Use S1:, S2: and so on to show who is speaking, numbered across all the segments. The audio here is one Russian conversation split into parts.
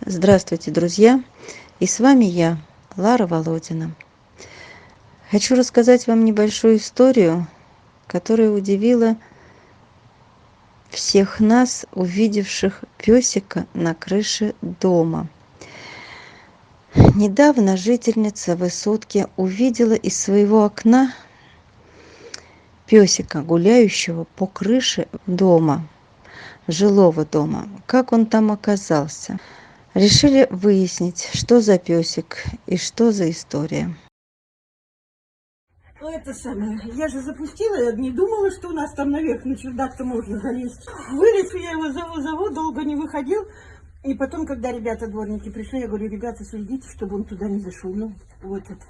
S1: Здравствуйте, друзья! И с вами я, Лара Володина. Хочу рассказать вам небольшую историю, которая удивила всех нас, увидевших песика на крыше дома. Недавно жительница высотки увидела из своего окна песика, гуляющего по крыше дома, жилого дома. Как он там оказался? Решили выяснить, что за песик и что за история.
S2: Ну, это самое. Я же запустила, я не думала, что у нас там наверх на чердак-то можно залезть. Вылез, я его зову, долго не выходил. И потом, когда ребята, дворники пришли, я говорю: ребята, следите, чтобы он туда не зашел. Ну, вот это.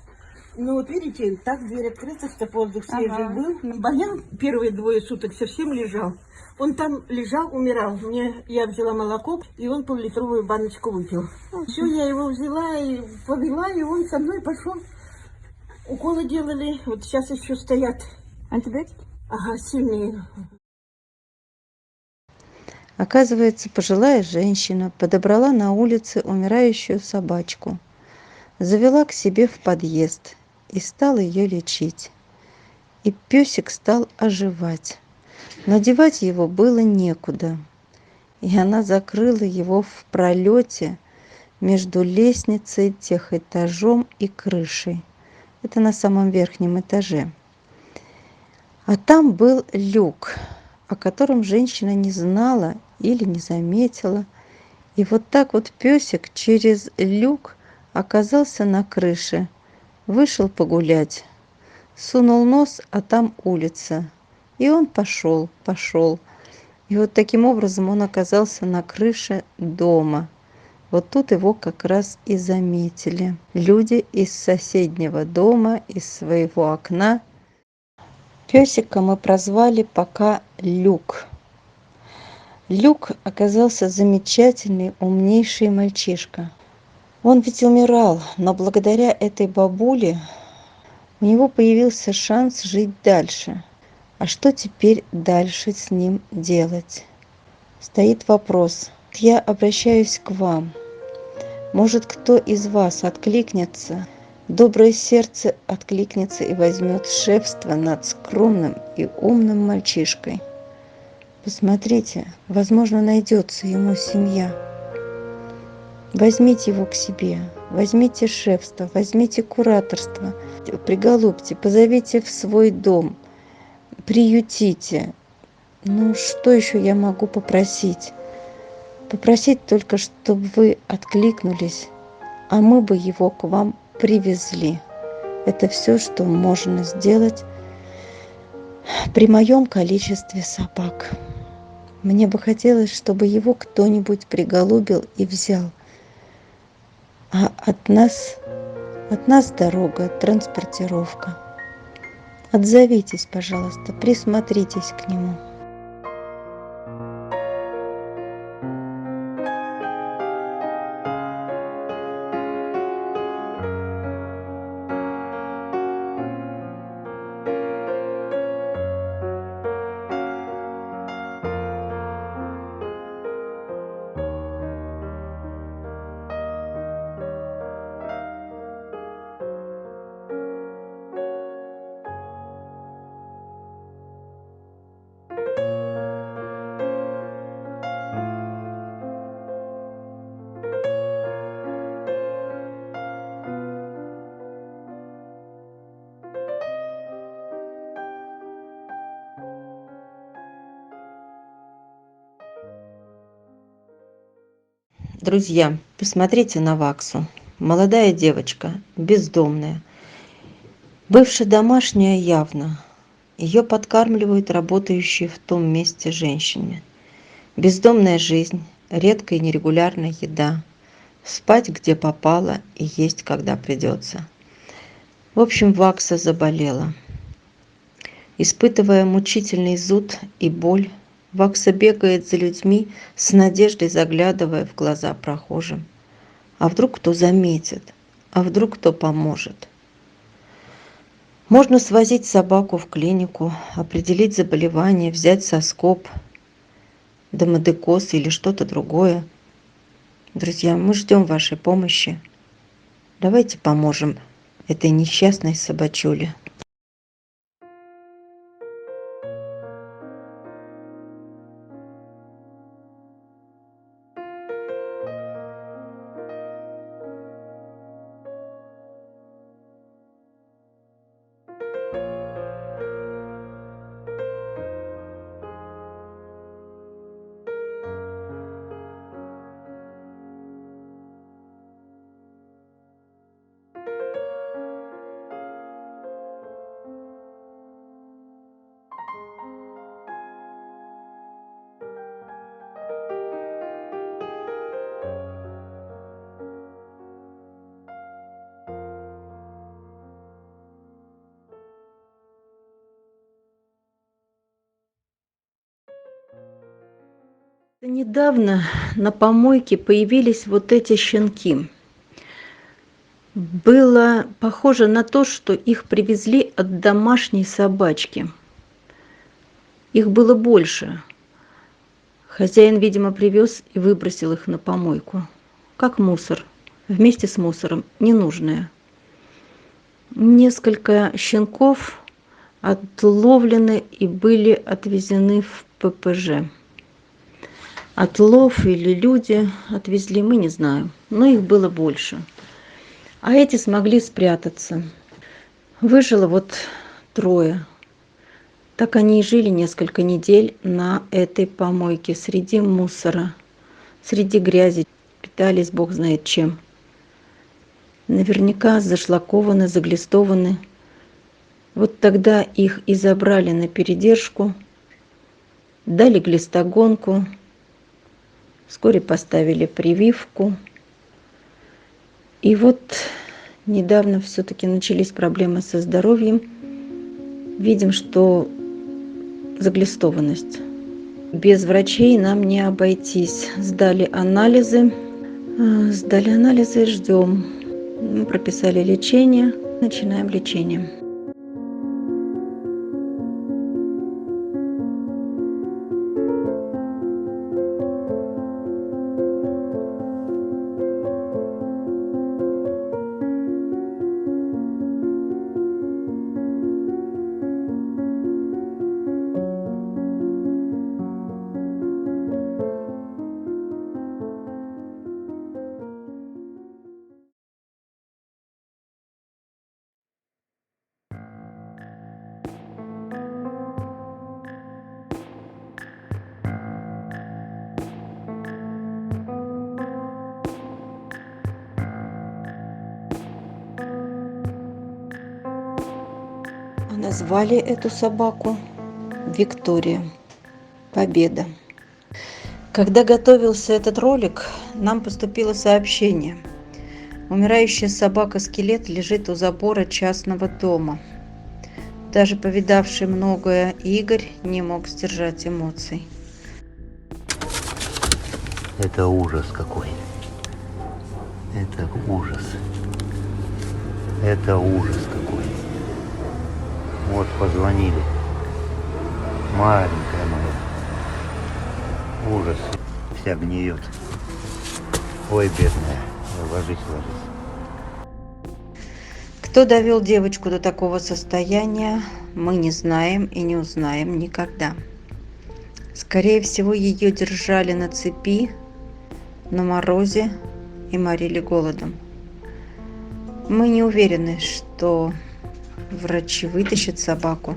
S2: Ну, вот видите, так дверь открыта, чтоб воздух свежий был. Болел первые 2 суток, совсем лежал. Он там лежал, умирал. Я взяла молоко, и он пол-литровую баночку выпил. Все, я его взяла и повела, и он со мной пошел. Уколы делали, вот сейчас еще стоят.
S3: Антибиотики?
S2: Ага, сильные.
S1: Оказывается, пожилая женщина подобрала на улице умирающую собачку, завела к себе в подъезд и стала ее лечить. И песик стал оживать, но девать его было некуда, и она закрыла его в пролете между лестницей, техэтажом и крышей. Это на самом верхнем этаже. А там был люк, о котором женщина не знала или не заметила. И вот так вот песик через люк оказался на крыше, вышел погулять, сунул нос, а там улица. И он пошел. И вот таким образом он оказался на крыше дома. Вот тут его как раз и заметили. Люди из соседнего дома, из своего окна. Песика мы прозвали пока Люк. Люк оказался замечательный, умнейший мальчишка. Он ведь умирал, но благодаря этой бабуле у него появился шанс жить дальше. А что теперь дальше с ним делать? Стоит вопрос. Я обращаюсь к вам. Может, кто из вас откликнется, доброе сердце откликнется и возьмет шефство над скромным и умным мальчишкой. Посмотрите, возможно, найдется ему семья. Возьмите его к себе, возьмите шефство, возьмите кураторство, приголубьте, позовите в свой дом, приютите. Ну, что еще я могу попросить? Попросить только, чтобы вы откликнулись, а мы бы его к вам привезли. Это все, что можно сделать при моем количестве собак. Мне бы хотелось, чтобы его кто-нибудь приголубил и взял. А от нас дорога, транспортировка. Отзовитесь, пожалуйста, присмотритесь к нему. Друзья, посмотрите на Ваксу. Молодая девочка, бездомная. Бывшая домашняя явно. Ее подкармливают работающие в том месте женщины. Бездомная жизнь, редкая и нерегулярная еда. Спать где попало и есть когда придется. В общем, Вакса заболела. Испытывая мучительный зуд и боль, Вакса бегает за людьми, с надеждой заглядывая в глаза прохожим. А вдруг кто заметит? А вдруг кто поможет? Можно свозить собаку в клинику, определить заболевание, взять соскоб, домодекоз или что-то другое. Друзья, мы ждем вашей помощи. Давайте поможем этой несчастной собачуле. Недавно на помойке появились вот эти щенки. Было похоже на то, что их привезли от домашней собачки. Их было больше. Хозяин, видимо, привез и выбросил их на помойку. Как мусор. Вместе с мусором. Ненужное. Несколько щенков отловлены и были отвезены в ППЖ. Отлов или люди отвезли, мы не знаем. Но их было больше. А эти смогли спрятаться. Выжило вот 3. Так они и жили несколько недель на этой помойке, среди мусора, среди грязи, питались бог знает чем. Наверняка зашлакованы, заглистованы. Вот тогда их и забрали на передержку, дали глистогонку, вскоре поставили прививку. И вот недавно все-таки начались проблемы со здоровьем. Видим, что заглистованность. Без врачей нам не обойтись. Сдали анализы, ждем. Мы прописали лечение, начинаем лечение. Назвали эту собаку Виктория. Победа. Когда готовился этот ролик, нам поступило сообщение. Умирающая собака-скелет лежит у забора частного дома. Даже повидавший многое Игорь не мог сдержать эмоций.
S3: Это ужас какой. Это ужас. Это ужас какой. Вот позвонили. Маленькая моя. Ужас. Вся гниет. Ой, бедная. Ложись.
S1: Кто довел девочку до такого состояния, мы не знаем и не узнаем никогда. Скорее всего, ее держали на цепи, на морозе и морили голодом. Мы не уверены, что врачи вытащат собаку,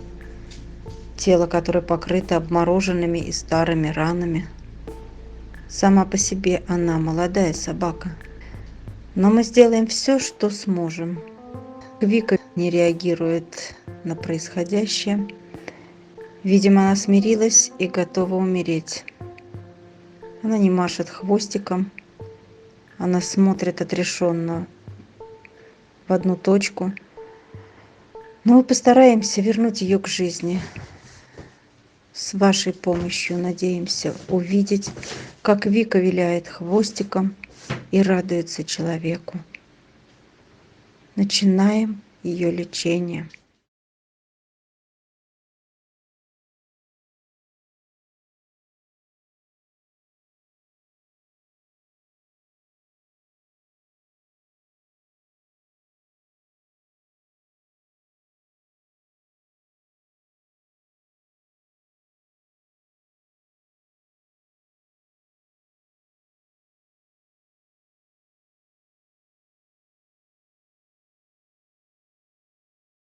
S1: тело которой покрыто обмороженными и старыми ранами. Сама по себе она молодая собака. Но мы сделаем все, что сможем. Вика не реагирует на происходящее. Видимо, она смирилась и готова умереть. Она не машет хвостиком. Она смотрит отрешенно в одну точку. Но мы постараемся вернуть ее к жизни. С вашей помощью надеемся увидеть, как Вика виляет хвостиком и радуется человеку. Начинаем ее лечение.